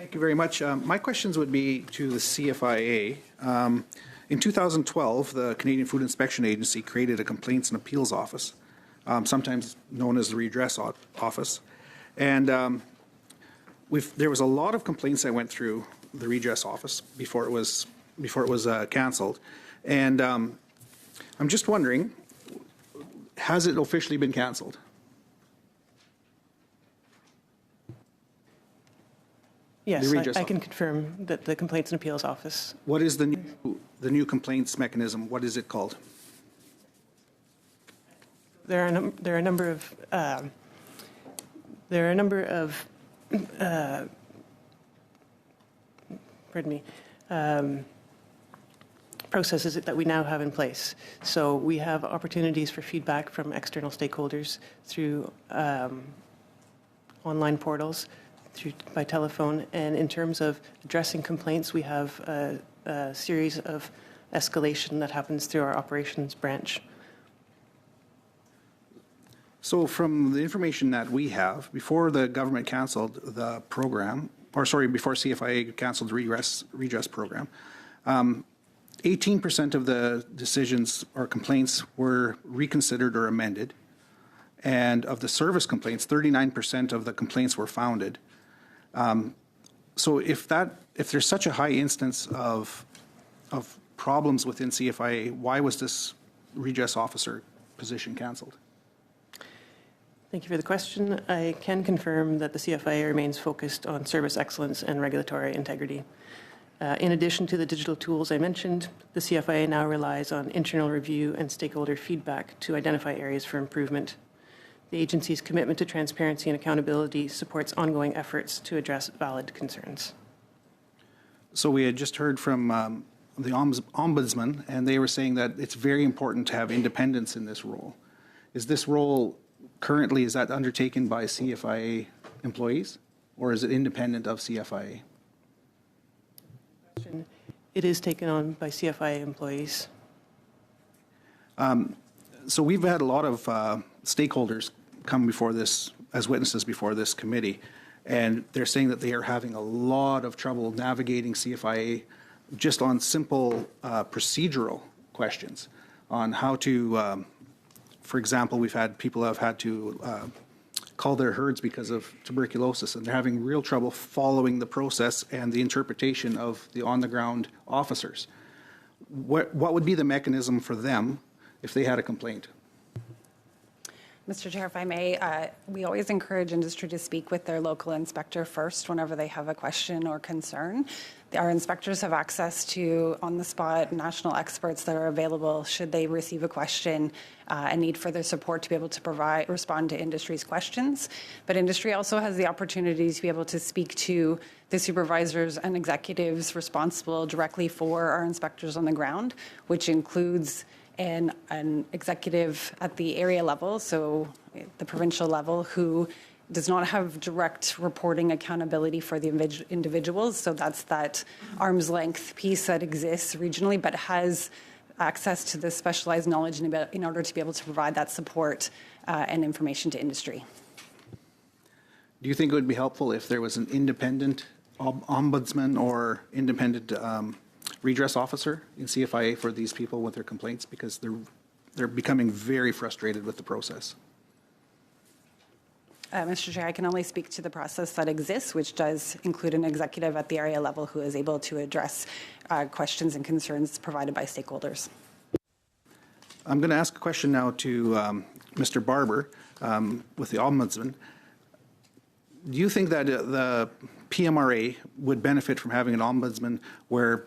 Thank you very much. My questions would be to the CFIA. In 2012, the Canadian Food Inspection Agency created a Complaints and Appeals Office, sometimes known as the Redress Office. And there was a lot of complaints that went through the Redress Office before it was canceled. And I'm just wondering, has it officially been canceled? Yes, I can confirm that the Complaints and Appeals Office. What is the new complaints mechanism? What is it called? There are a number of processes that we now have in place. So we have opportunities for feedback from external stakeholders through online portals, by telephone, and in terms of addressing complaints, we have a series of escalation that happens through our operations branch. So from the information that we have, before the government canceled the program, or sorry, before CFIA canceled the redress program, 18% of the decisions or complaints were reconsidered or amended. And of the service complaints, 39% of the complaints were founded. So if there's such a high instance of problems within CFIA, why was this redress officer position canceled? Thank you for the question. I can confirm that the CFIA remains focused on service excellence and regulatory integrity. In addition to the digital tools I mentioned, the CFIA now relies on internal review and stakeholder feedback to identify areas for improvement. The agency's commitment to transparency and accountability supports ongoing efforts to address valid concerns. So we had just heard from the Ombudsman, and they were saying that it's very important to have independence in this role. Is this role currently, is that undertaken by CFIA employees, or is it independent of CFIA? It is taken on by CFIA employees. So we've had a lot of stakeholders come before this, as witnesses before this committee, and they're saying that they are having a lot of trouble navigating CFIA just on simple procedural questions on how to, for example, we've had people who have had to call their herds because of tuberculosis, and they're having real trouble following the process and the interpretation of the on-the-ground officers. What would be the mechanism for them if they had a complaint? Mr. Chair, if I may, we always encourage industry to speak with their local inspector first whenever they have a question or concern. Our inspectors have access to on-the-spot national experts that are available should they receive a question and need further support to be able to respond to industry's questions. But industry also has the opportunity to be able to speak to the supervisors and executives responsible directly for our inspectors on the ground, which includes an executive at the area level, so the provincial level, who does not have direct reporting accountability for the individuals. So that's that arm's length piece that exists regionally, but has access to the specialized knowledge in order to be able to provide that support and information to industry. Do you think it would be helpful if there was an independent ombudsman or independent redress officer in CFIA for these people with their complaints, because they're becoming very frustrated with the process? Mr. Chair, I can only speak to the process that exists, which does include an executive at the area level who is able to address questions and concerns provided by stakeholders. I'm going to ask a question now to Mr. Barber with the Ombudsman. Do you think that the PMRA would benefit from having an ombudsman where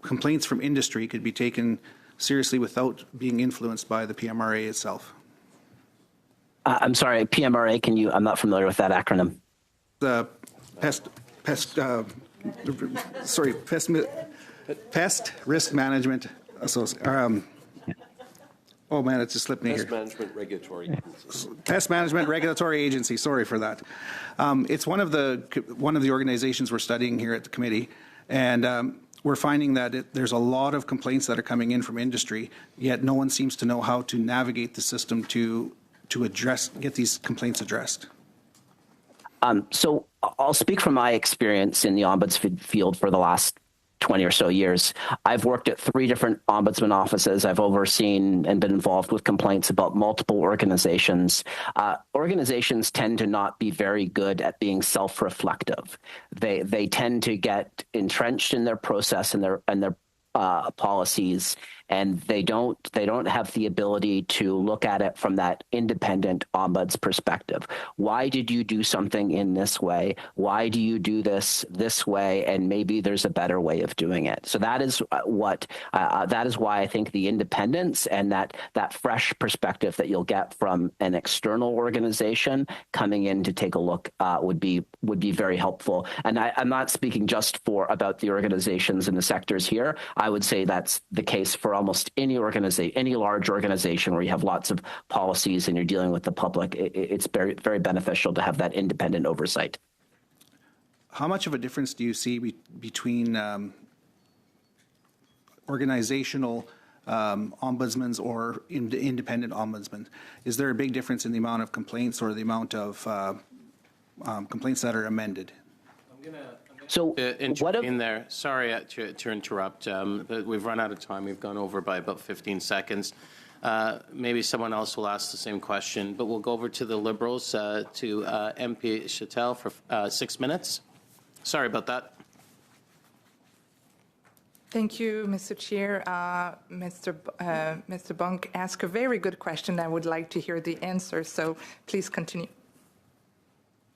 complaints from industry could be taken seriously without being influenced by the PMRA itself? I'm sorry, PMRA, can you, I'm not familiar with that acronym. The Pest Risk Management Association. Oh man, it just slipped me here. Pest Management Regulatory Agency. Pest Management Regulatory Agency. Sorry for that. It's one of the organizations we're studying here at the committee, and we're finding that there's a lot of complaints that are coming in from industry, yet no one seems to know how to navigate the system to get these complaints addressed. So I'll speak from my experience in the ombuds field for the last 20 or so years. I've worked at 3 different ombudsman offices. I've overseen and been involved with complaints about multiple organizations. Organizations tend to not be very good at being self-reflective. They tend to get entrenched in their process and their policies, and they don't have the ability to look at it from that independent ombuds perspective. Why did you do something in this way? Why do you do this way? And maybe there's a better way of doing it. So that is that is why I think the independence and that fresh perspective that you'll get from an external organization coming in to take a look would be very helpful. And I'm not speaking just about the organizations in the sectors here. I would say that's the case for almost any large organization where you have lots of policies and you're dealing with the public. It's very, very beneficial to have that independent oversight. How much of a difference do you see between organizational ombudsmen or independent ombudsmen? Is there a big difference in the amount of complaints or the amount of complaints that are amended? So intervene there. Sorry to interrupt. We've run out of time. We've gone over by about 15 seconds. Maybe someone else will ask the same question, but we'll go over to the Liberals, to MP Chattel for 6 minutes. Sorry about that. Thank you, Mr. Chair. Mr. Bunk asked a very good question. I would like to hear the answer, so please continue.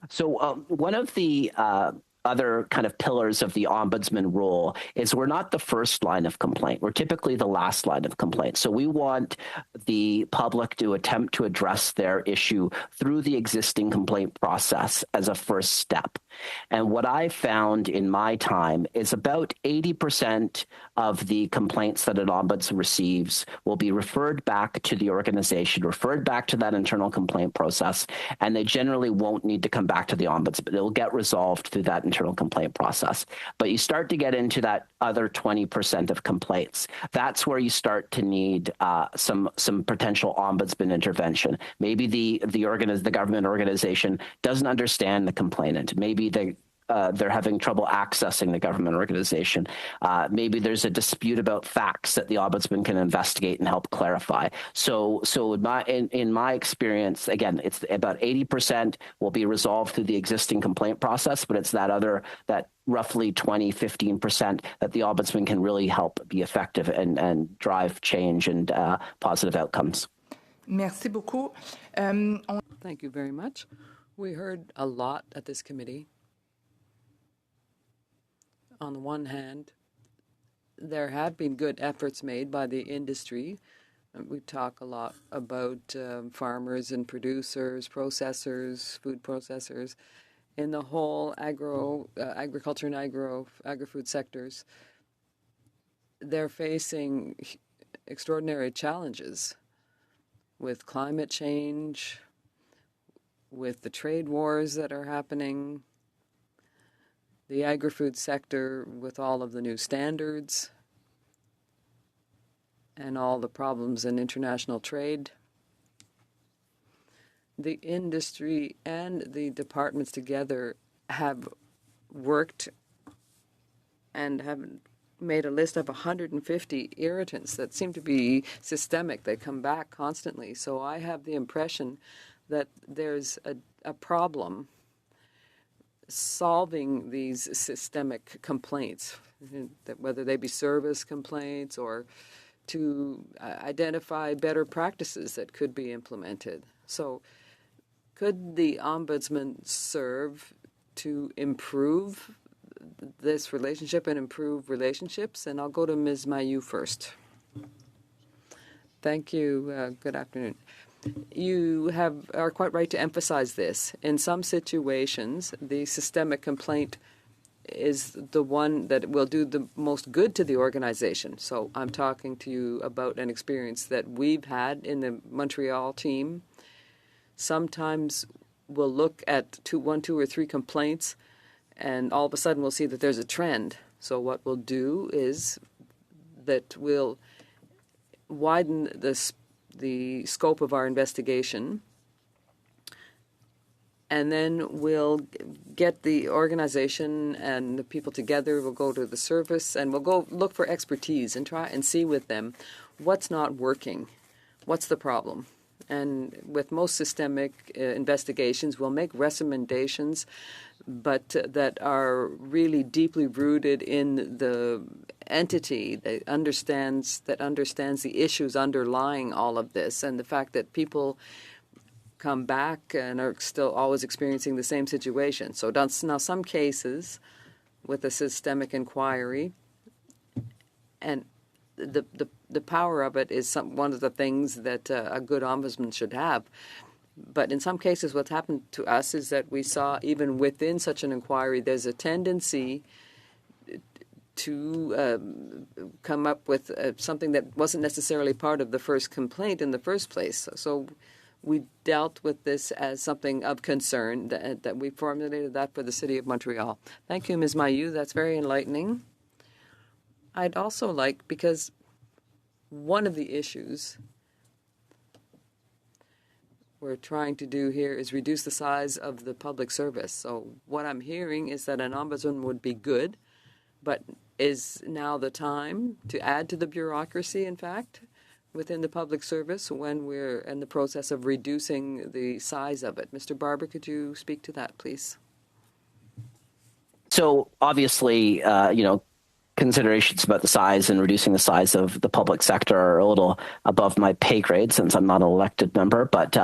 So one of the other kind of pillars of the ombudsman role is we're not the first line of complaint. We're typically the last line of complaint. So we want the public to attempt to address their issue through the existing complaint process as a first step. And what I found in my time is about 80% of the complaints that an ombudsman receives will be referred back to the organization, referred back to that internal complaint process, and they generally won't need to come back to the ombudsman. It'll get resolved through that internal complaint process. But you start to get into that other 20% of complaints. That's where you start to need some potential ombudsman intervention. Maybe the government organization doesn't understand the complainant. Maybe they're having trouble accessing the government organization. Maybe there's a dispute about facts that the ombudsman can investigate and help clarify. So in my experience, again, it's about 80% will be resolved through the existing complaint process, but it's that roughly 15% that the ombudsman can really help be effective and drive change and positive outcomes. Merci beaucoup. Thank you very much. We heard a lot at this committee. On the one hand, there have been good efforts made by the industry. We talk a lot about farmers and producers, processors, food processors, in the whole agriculture and agri-food sectors. They're facing extraordinary challenges with climate change, with the trade wars that are happening, the agri-food sector with all of the new standards and all the problems in international trade. The industry and the departments together have worked and have made a list of 150 irritants that seem to be systemic. They come back constantly. So I have the impression that there's a problem solving these systemic complaints, whether they be service complaints or to identify better practices that could be implemented. So could the Ombudsman serve to improve this relationship and improve relationships? And I'll go to Ms. Mailloux first. Thank you. Good afternoon. You are quite right to emphasize this. In some situations, the systemic complaint is the one that will do the most good to the organization. So I'm talking to you about an experience that we've had in the Montreal team. Sometimes we'll look at one, two, or three complaints, and all of a sudden we'll see that there's a trend. So what we'll do is that we'll widen the scope of our investigation and then we'll get the organization and the people together. We'll go to the service and we'll go look for expertise and try and see with them what's not working, what's the problem. And with most systemic investigations, we'll make recommendations, but that are really deeply rooted in the entity that understands the issues underlying all of this, and the fact that people come back and are still always experiencing the same situation. So now some cases with a systemic inquiry, and the power of it is one of the things that a good ombudsman should have. But in some cases, what's happened to us is that we saw even within such an inquiry, there's a tendency to come up with something that wasn't necessarily part of the first complaint in the first place. So we dealt with this as something of concern, that we formulated that for the City of Montreal. Thank you, Ms. Mailloux. That's very enlightening. I'd also like, because one of the issues we're trying to do here is reduce the size of the public service. So what I'm hearing is that an ombudsman would be good, but is now the time to add to the bureaucracy, in fact, within the public service when we're in the process of reducing the size of it. Mr. Barber, could you speak to that, please? So obviously, considerations about the size and reducing the size of the public sector are a little above my pay grade since I'm not an elected member. But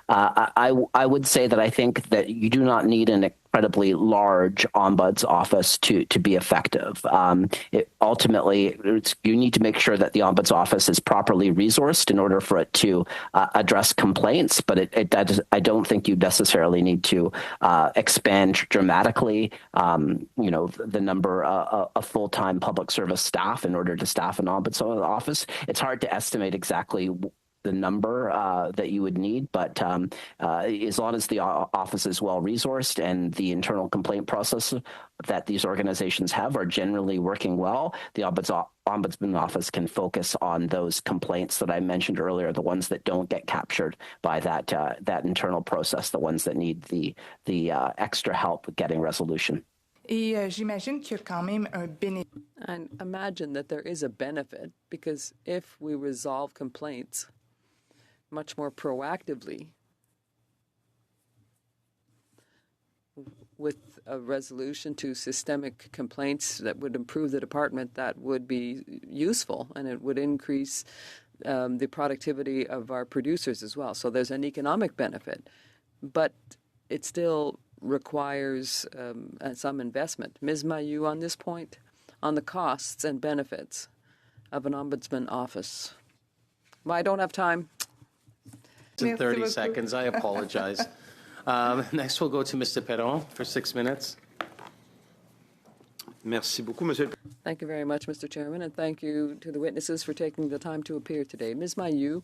I would say that I think that you do not need an incredibly large ombuds office to be effective. Ultimately, you need to make sure that the ombuds office is properly resourced in order for it to address complaints. But I don't think you necessarily need to expand dramatically, the number of full-time public service staff in order to staff an ombuds office. It's hard to estimate exactly the number that you would need, but as long as the office is well resourced and the internal complaint process that these organizations have are generally working well, the Ombudsman office can focus on those complaints that I mentioned earlier, the ones that don't get captured by that internal process, the ones that need the extra help with getting resolution. J'imagine qu'il y a quand même un bénéfice. And imagine that there is a benefit, because if we resolve complaints much more proactively with a resolution to systemic complaints that would improve the department, that would be useful, and it would increase the productivity of our producers as well. So there's an economic benefit, but it still requires some investment. Ms. Mailloux, on this point, on the costs and benefits of an ombudsman office. Well, I don't have time. In 30 seconds, I apologize. Next, we'll go to Mr. Perron for 6 minutes. Merci beaucoup, Monsieur. Thank you very much, Mr. Chairman, and thank you to the witnesses for taking the time to appear today. Ms. Mailloux,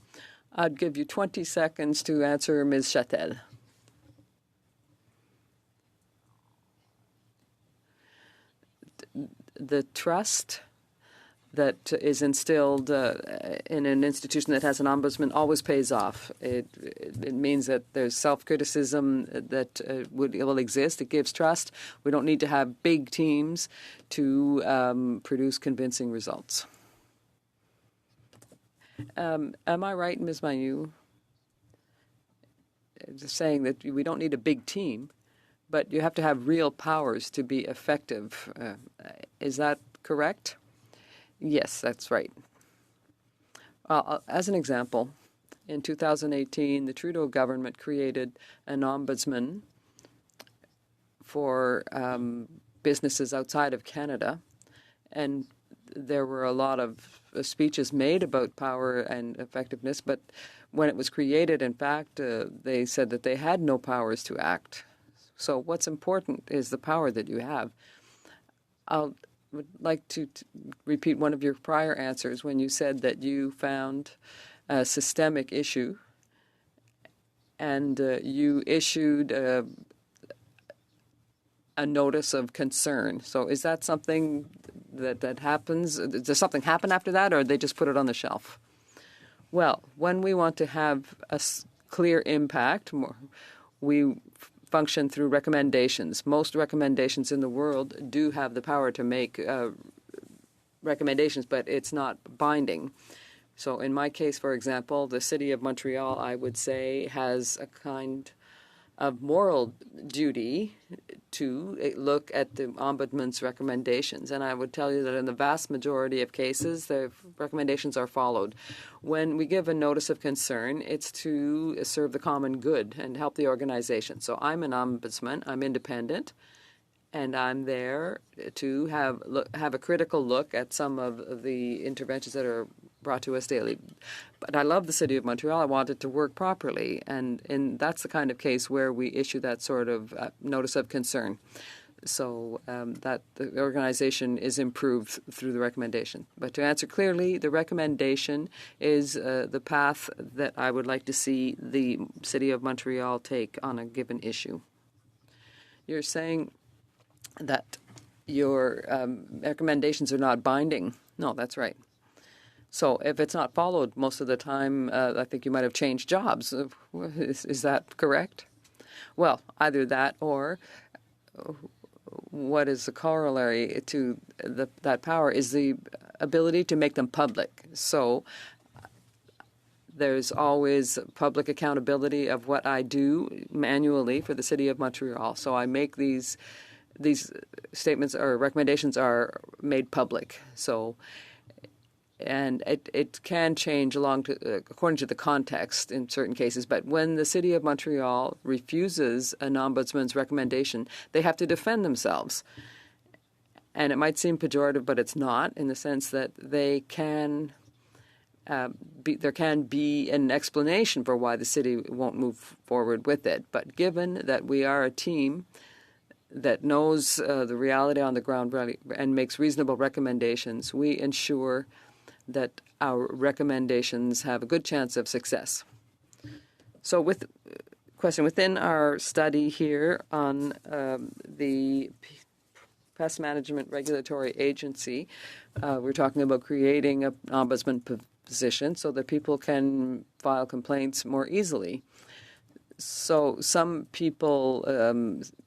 I'd give you 20 seconds to answer Ms. Châtel. The trust that is instilled in an institution that has an ombudsman always pays off. It means that there's self-criticism that will exist. It gives trust. We don't need to have big teams to produce convincing results. Am I right, Ms. Mailloux, saying that we don't need a big team, but you have to have real powers to be effective? Is that correct? Yes, that's right. As an example, in 2018, the Trudeau government created an ombudsman for businesses outside of Canada, and there were a lot of speeches made about power and effectiveness, but when it was created, in fact, they said that they had no powers to act. So what's important is the power that you have. I would like to repeat one of your prior answers when you said that you found a systemic issue and you issued a notice of concern. So is that something that happens? Does something happen after that, or they just put it on the shelf? Well, when we want to have a clear impact, we function through recommendations. Most recommendations in the world do have the power to make recommendations, but it's not binding. So in my case, for example, the City of Montreal, I would say, has a kind of moral duty to look at the Ombudsman's recommendations. And I would tell you that in the vast majority of cases, the recommendations are followed. When we give a notice of concern, it's to serve the common good and help the organization. So I'm an ombudsman, I'm independent, and I'm there to have a critical look at some of the interventions that are brought to us daily. But I love the City of Montreal. I want it to work properly, and that's the kind of case where we issue that sort of notice of concern, so that the organization is improved through the recommendation. But to answer clearly, the recommendation is the path that I would like to see the City of Montreal take on a given issue. You're saying that your recommendations are not binding. No, that's right. So if it's not followed most of the time, I think you might have changed jobs. Is that correct? Well, either that or what is the corollary to that power is the ability to make them public. So there's always public accountability of what I do manually for the City of Montreal. So I make these statements or recommendations are made public. So, and it can change according to the context in certain cases. But when the City of Montreal refuses an ombudsman's recommendation, they have to defend themselves. And it might seem pejorative, but it's not, in the sense that there can be an explanation for why the city won't move forward with it. But given that we are a team that knows the reality on the ground and makes reasonable recommendations, we ensure that our recommendations have a good chance of success. So within our study here on the Pest Management Regulatory Agency, we're talking about creating an ombudsman position so that people can file complaints more easily. So some people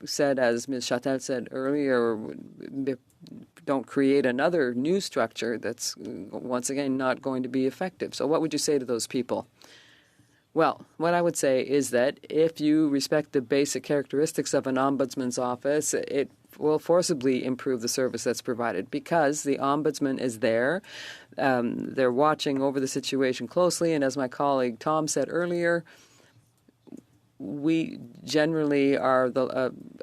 said, as Ms. Châtel said earlier, don't create another new structure that's, once again, not going to be effective. So what would you say to those people? Well, what I would say is that if you respect the basic characteristics of an ombudsman's office, it will forcibly improve the service that's provided because the ombudsman is there. They're watching over the situation closely, and as my colleague Tom said earlier, we generally are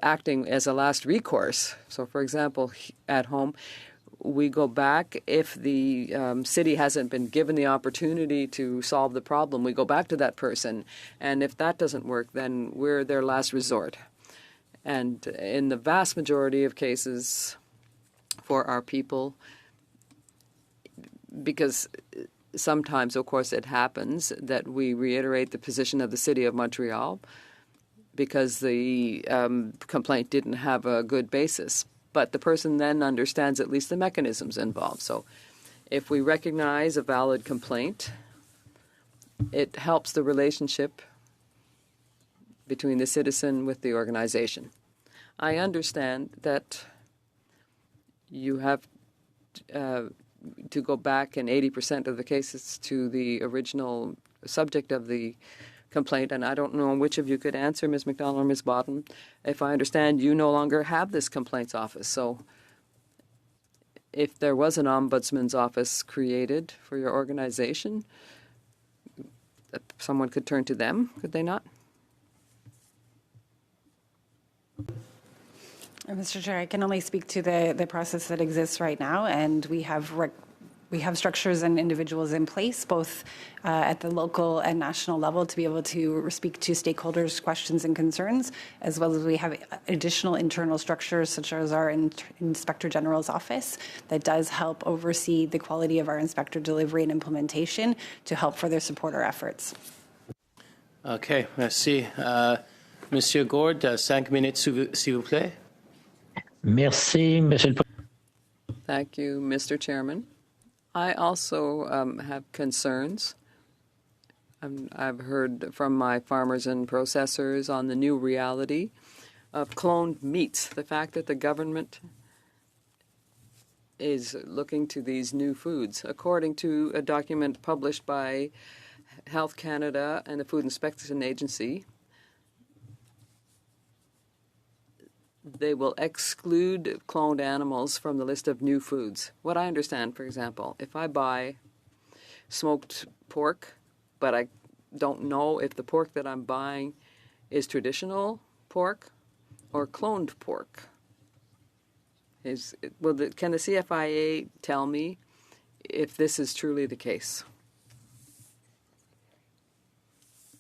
acting as a last recourse. So, for example, at home, we go back if the city hasn't been given the opportunity to solve the problem. We go back to that person, and if that doesn't work, then we're their last resort. And in the vast majority of cases for our people, because sometimes, of course, it happens that we reiterate the position of the City of Montreal because the complaint didn't have a good basis. But the person then understands at least the mechanisms involved. So if we recognize a valid complaint, it helps the relationship between the citizen with the organization. I understand that you have to go back in 80% of the cases to the original subject of the complaint, and I don't know which of you could answer, Ms. McDonald or Ms. Bodden. If I understand, you no longer have this complaints office, so if there was an ombudsman's office created for your organization, someone could turn to them, could they not? Mr. Chair, I can only speak to the process that exists right now, and we have structures and individuals in place, both at the local and national level, to be able to speak to stakeholders' questions and concerns, as well as we have additional internal structures, such as our Inspector General's office, that does help oversee the quality of our inspector delivery and implementation to help further support our efforts. Okay, merci. Monsieur Gourde, 5 minutes, s'il vous plaît. Merci, Monsieur le Président. Thank you, Mr. Chairman. I also have concerns. I've heard from my farmers and processors on the new reality of cloned meats, the fact that the government is looking to these new foods. According to a document published by Health Canada and the Food Inspection Agency, they will exclude cloned animals from the list of new foods. What I understand, for example, if I buy smoked pork, but I don't know if the pork that I'm buying is traditional pork or cloned pork. Can the CFIA tell me if this is truly the case?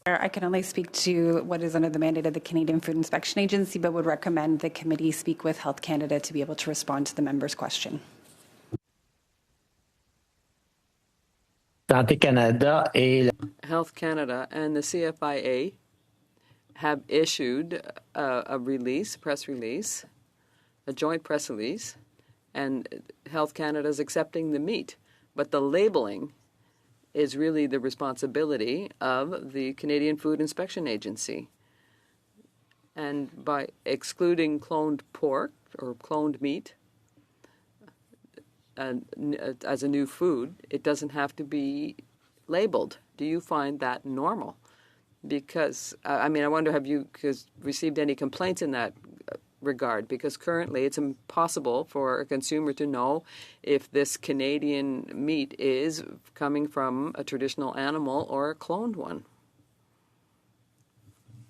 I can only speak to what is under the mandate of the Canadian Food Inspection Agency, but would recommend the committee speak with Health Canada to be able to respond to the member's question. Santé Canada et Health Canada and the CFIA have issued a press release, a joint press release, and Health Canada is accepting the meat. But the labeling is really the responsibility of the Canadian Food Inspection Agency. And by excluding cloned pork or cloned meat as a new food, it doesn't have to be labeled. Do you find that normal? Because, I wonder, have you received any complaints in that regard? Because currently it's impossible for a consumer to know if this Canadian meat is coming from a traditional animal or a cloned one.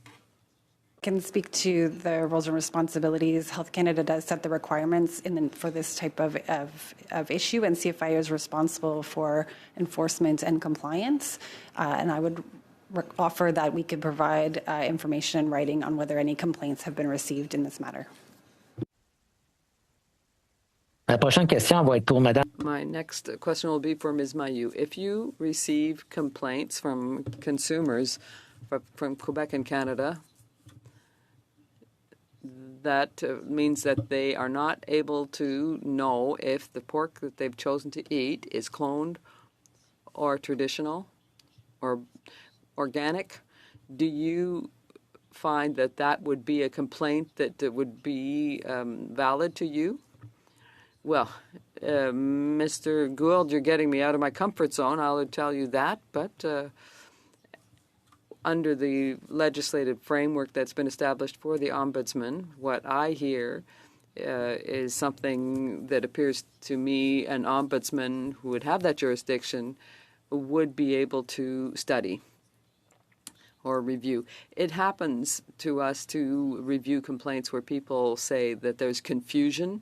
I can speak to the roles and responsibilities. Health Canada does set the requirements for this type of issue, and CFIA is responsible for enforcement and compliance. And I would offer that we could provide information in writing on whether any complaints have been received in this matter. la prochaine question va être pour Madame. My next question will be for Ms. Mailloux. If you receive complaints from consumers from Quebec and Canada, that means that they are not able to know if the pork that they've chosen to eat is cloned or traditional or organic. Do you find that that would be a complaint that would be valid to you? Well, Mr. Gould, you're getting me out of my comfort zone, I'll tell you that, but under the legislative framework that's been established for the Ombudsman, what I hear is something that appears to me an Ombudsman who would have that jurisdiction would be able to study or review. It happens to us to review complaints where people say that there's confusion.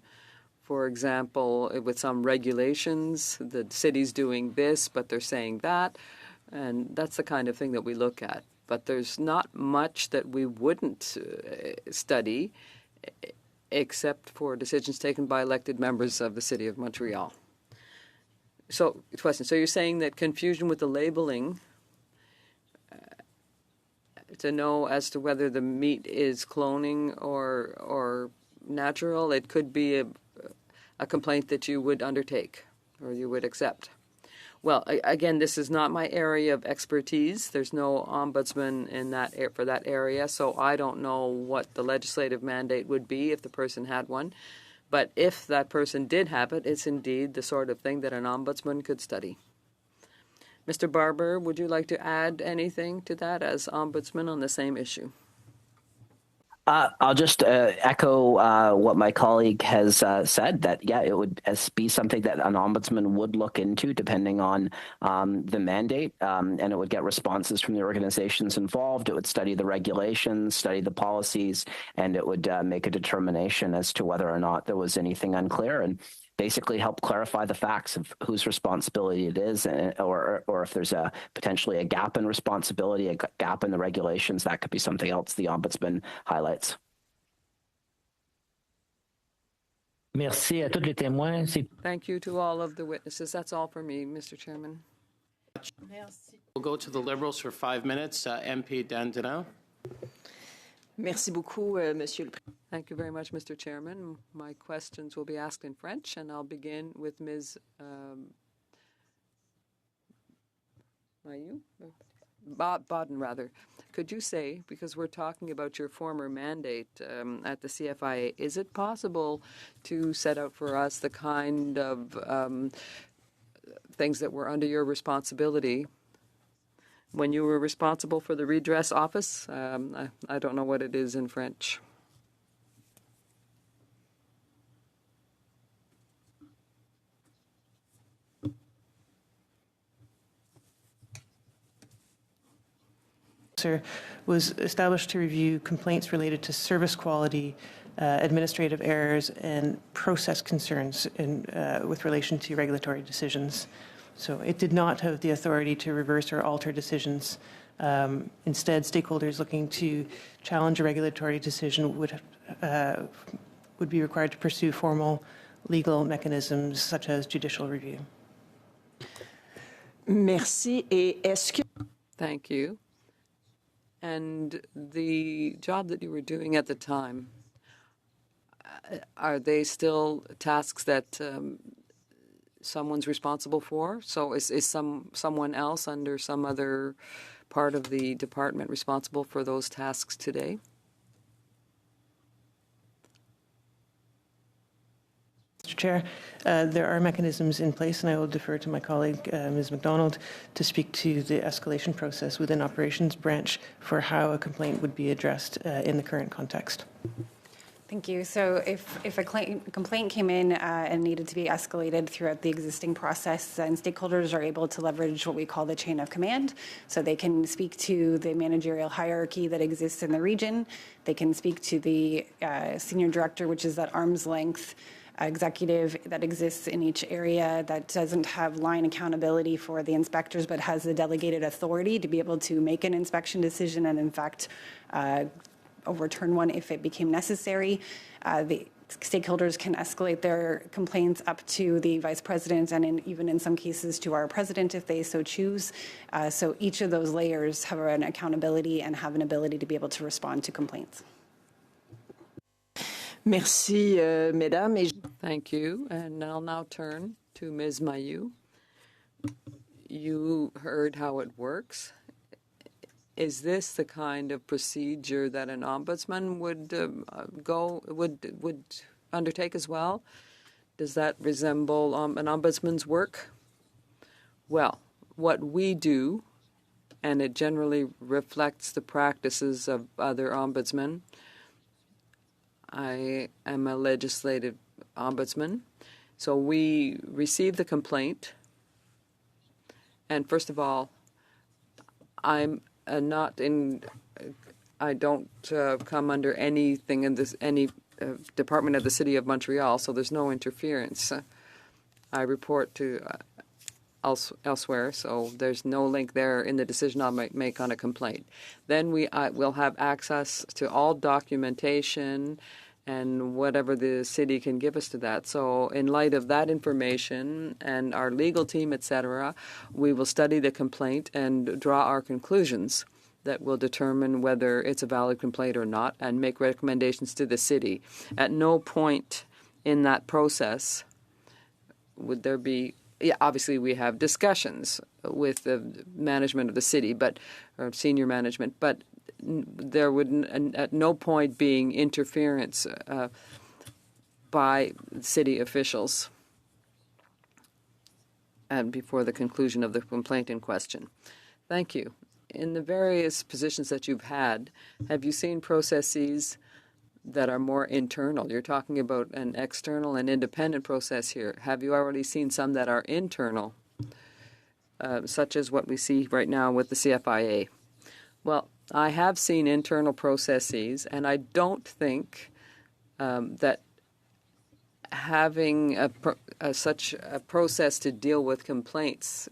For example, with some regulations, the city's doing this, but they're saying that. And that's the kind of thing that we look at. But there's not much that we wouldn't study except for decisions taken by elected members of the City of Montreal. So, question. So you're saying that confusion with the labeling to know as to whether the meat is cloning or natural, it could be a complaint that you would undertake or you would accept. Well, again, this is not my area of expertise. There's no ombudsman in for that area, so I don't know what the legislative mandate would be if the person had one. But if that person did have it, it's indeed the sort of thing that an ombudsman could study. Mr. Barber, would you like to add anything to that as ombudsman on the same issue? I'll just echo what my colleague has said, that, yeah, it would be something that an ombudsman would look into depending on the mandate, and it would get responses from the organizations involved. It would study the regulations, study the policies, and it would make a determination as to whether or not there was anything unclear and basically help clarify the facts of whose responsibility it is, or if there's potentially a gap in responsibility, a gap in the regulations. That could be something else the Ombudsman highlights. Merci à tous les témoins. Thank you to all of the witnesses. That's all for me, Mr. Chairman. We'll go to the Liberals for 5 minutes. MP Dandino. Merci beaucoup, Monsieur le Président. Thank you very much, Mr. Chairman. My questions will be asked in French, and I'll begin with Ms. Mailloux. Baden rather. Could you say, because we're talking about your former mandate at the CFIA, is it possible to set out for us the kind of things that were under your responsibility when you were responsible for the redress office? I don't know what it is in French. Was established to review complaints related to service quality, administrative errors, and process concerns with relation to regulatory decisions. So it did not have the authority to reverse or alter decisions. Instead, stakeholders looking to challenge a regulatory decision would be required to pursue formal legal mechanisms such as judicial review. Merci. Et est-ce que... Thank you. And the job that you were doing at the time, are they still tasks that someone's responsible for? So is someone else under some other part of the department responsible for those tasks today? Mr. Chair, there are mechanisms in place, and I will defer to my colleague, Ms. MacDonald, to speak to the escalation process within operations branch for how a complaint would be addressed in the current context. Thank you. So if a complaint came in and needed to be escalated throughout the existing process, and stakeholders are able to leverage what we call the chain of command. So they can speak to the managerial hierarchy that exists in the region. They can speak to the senior director, which is that arm's length executive that exists in each area that doesn't have line accountability for the inspectors but has the delegated authority to be able to make an inspection decision and in fact overturn one if it became necessary. The stakeholders can escalate their complaints up to the vice president and even in some cases to our president if they so choose. So each of those layers have an accountability and have an ability to be able to respond to complaints. Merci, mesdames. Thank you. And I'll now turn to Ms. Mailloux. You heard how it works. Is this the kind of procedure that an ombudsman would undertake as well? Does that resemble an ombudsman's work? Well, what we do, and it generally reflects the practices of other ombudsmen. I am a legislative ombudsman, so we receive the complaint, and first of all, I'm not in. I don't come under anything in any department of the City of Montreal, so there's no interference. I report to elsewhere, so there's no link there in the decision I'll make on a complaint. Then we'll have access to all documentation and whatever the city can give us to that. So in light of that information and our legal team, etc., we will study the complaint and draw our conclusions that will determine whether it's a valid complaint or not and make recommendations to the city. At no point in that process would there be obviously we have discussions with the management of the city, or senior management, but there would at no point being interference by city officials and before the conclusion of the complaint in question. Thank you. In the various positions that you've had, have you seen processes that are more internal? You're talking about an external and independent process here. Have you already seen some that are internal, such as what we see right now with the CFIA? Well, I have seen internal processes, and I don't think that having such a process to deal with complaints,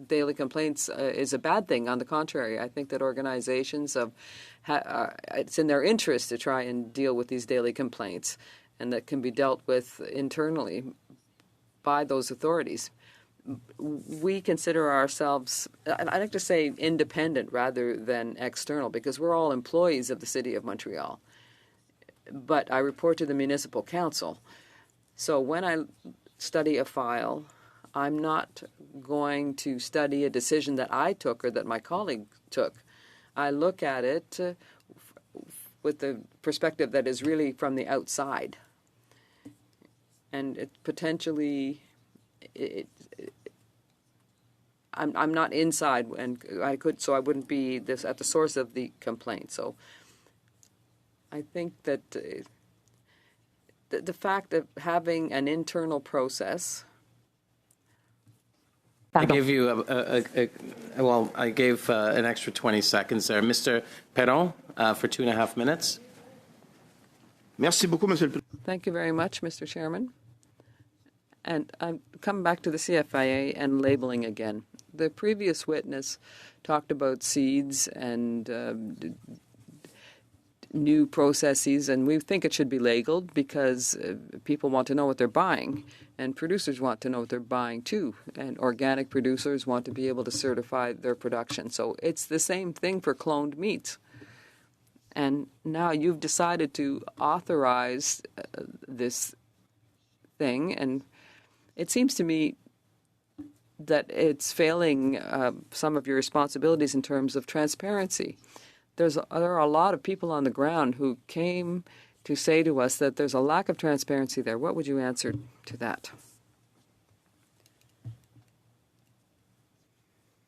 daily complaints, is a bad thing. On the contrary, I think that organizations it's in their interest to try and deal with these daily complaints, and that can be dealt with internally by those authorities. We consider ourselves, I like to say, independent rather than external, because we're all employees of the City of Montreal. But I report to the Municipal Council. So when I study a file, I'm not going to study a decision that I took or that my colleague took. I look at it with the perspective that is really from the outside. And it potentially, I'm not inside, and I wouldn't be at the source of the complaint. So I think that the fact of having an internal process. I gave you I gave an extra 20 seconds there. Mr. Perron, for 2.5 minutes. Merci beaucoup, Monsieur le Président. Thank you very much, Mr. Chairman. And I'm coming back to the CFIA and labeling again. The previous witness talked about seeds and new processes, and we think it should be labeled because people want to know what they're buying, and producers want to know what they're buying too, and organic producers want to be able to certify their production. So it's the same thing for cloned meats. And now you've decided to authorize this thing, and it seems to me that it's failing some of your responsibilities in terms of transparency. There are a lot of people on the ground who came to say to us that there's a lack of transparency there. What would you answer to that?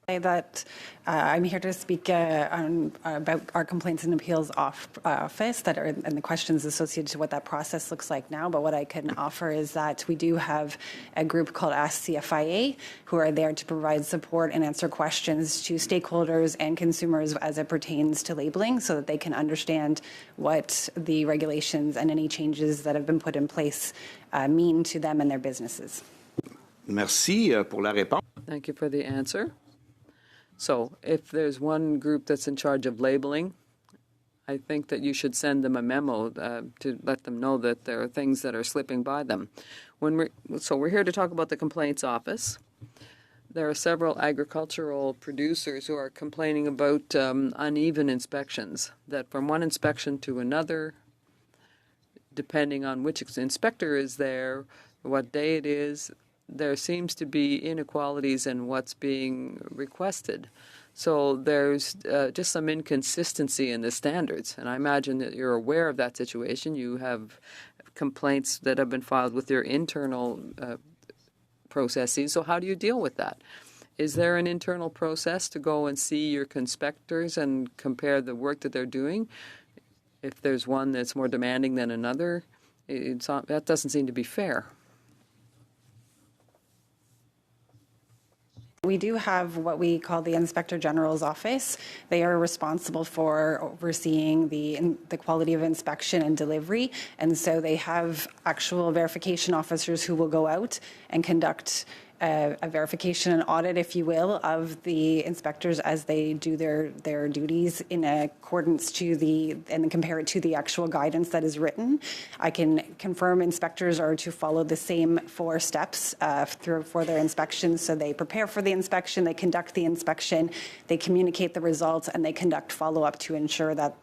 That I'm here to speak about our complaints and appeals office and the questions associated to what that process looks like now. But what I can offer is that we do have a group called Ask CFIA who are there to provide support and answer questions to stakeholders and consumers as it pertains to labeling, so that they can understand what the regulations and any changes that have been put in place mean to them and their businesses. Merci pour la réponse. Thank you for the answer. So if there's one group that's in charge of labeling, I think that you should send them a memo to let them know that there are things that are slipping by them. We're here to talk about the complaints office. There are several agricultural producers who are complaining about uneven inspections, that from one inspection to another, depending on which inspector is there, what day it is, there seems to be inequalities in what's being requested. So there's just some inconsistency in the standards. And I imagine that you're aware of that situation. You have complaints that have been filed with your internal processes. So how do you deal with that? Is there an internal process to go and see your inspectors and compare the work that they're doing? If there's one that's more demanding than another, that doesn't seem to be fair. We do have what we call the Inspector General's Office. They are responsible for overseeing the quality of inspection and delivery, and so they have actual verification officers who will go out and conduct a verification and audit, if you will, of the inspectors as they do their duties in accordance to and compare it to the actual guidance that is written. I can confirm inspectors are to follow the same 4 steps for their inspections. So they prepare for the inspection, they conduct the inspection, they communicate the results, and they conduct follow-up to ensure that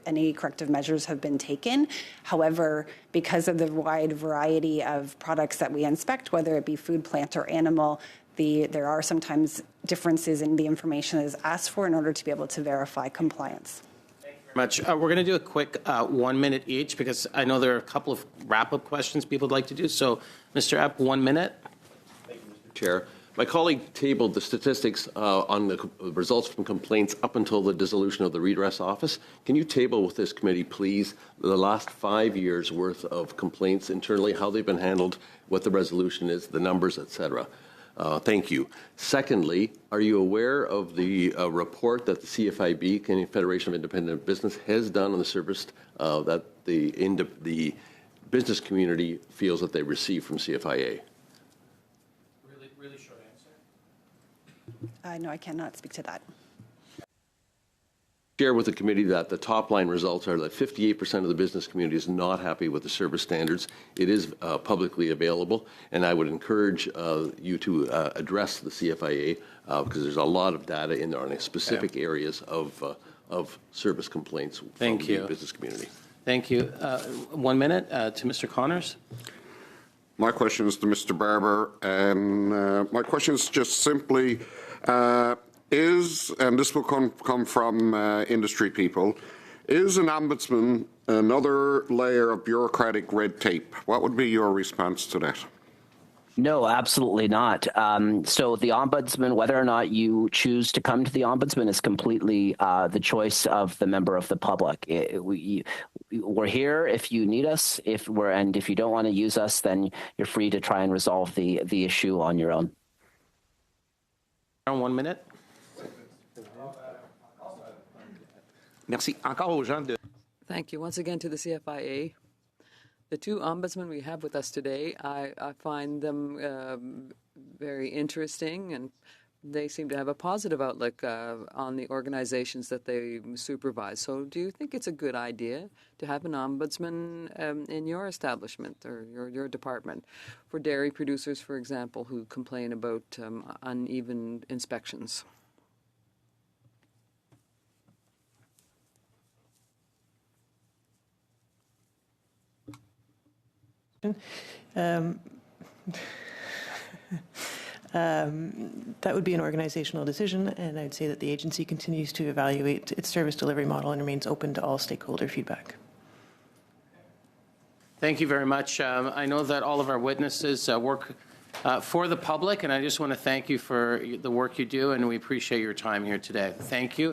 any corrective measures have been taken. However, because of the wide variety of products that we inspect, whether it be food, plant, or animal, there are sometimes differences in the information that is asked for in order to be able to verify compliance. Thank you very much. We're going to do a quick 1 minute each, because I know there are a couple of wrap-up questions people would like to do. So, Mr. Epp, 1 minute. Thank you, Mr. Chair. My colleague tabled the statistics on the results from complaints up until the dissolution of the Redress office. Can you table with this committee, please, the last 5 years' worth of complaints internally, how they've been handled, what the resolution is, the numbers, etc.? Thank you. Secondly, are you aware of the report that the CFIB, Canadian Federation of Independent Business, has done on the service that the business community feels that they receive from CFIA? Really short answer. No, I cannot speak to that. Share with the committee that the top line results are that 58% of the business community is not happy with the service standards. It is publicly available, and I would encourage you to address the CFIA because there's a lot of data in there on specific areas of service complaints from the business community. Thank you. 1 minute to Mr. Connors. My question is to Mr. Barber, and my question is just simply, and this will come from industry people, is an ombudsman another layer of bureaucratic red tape? What would be your response to that? No, absolutely not. So the ombudsman, whether or not you choose to come to the ombudsman, is completely the choice of the member of the public. We're here if you need us. If you don't want to use us, then you're free to try and resolve the issue on your own. 1 minute. Merci. Encore aux gens de... Thank you once again to the CFIA. The two ombudsmen we have with us today, I find them very interesting, and they seem to have a positive outlook on the organizations that they supervise. So do you think it's a good idea to have an ombudsman in your establishment or your department for dairy producers, for example, who complain about uneven inspections? That would be an organizational decision, and I'd say that the agency continues to evaluate its service delivery model and remains open to all stakeholder feedback. Thank you very much. I know that all of our witnesses work for the public, and I just want to thank you for the work you do, and we appreciate your time here today. Thank you.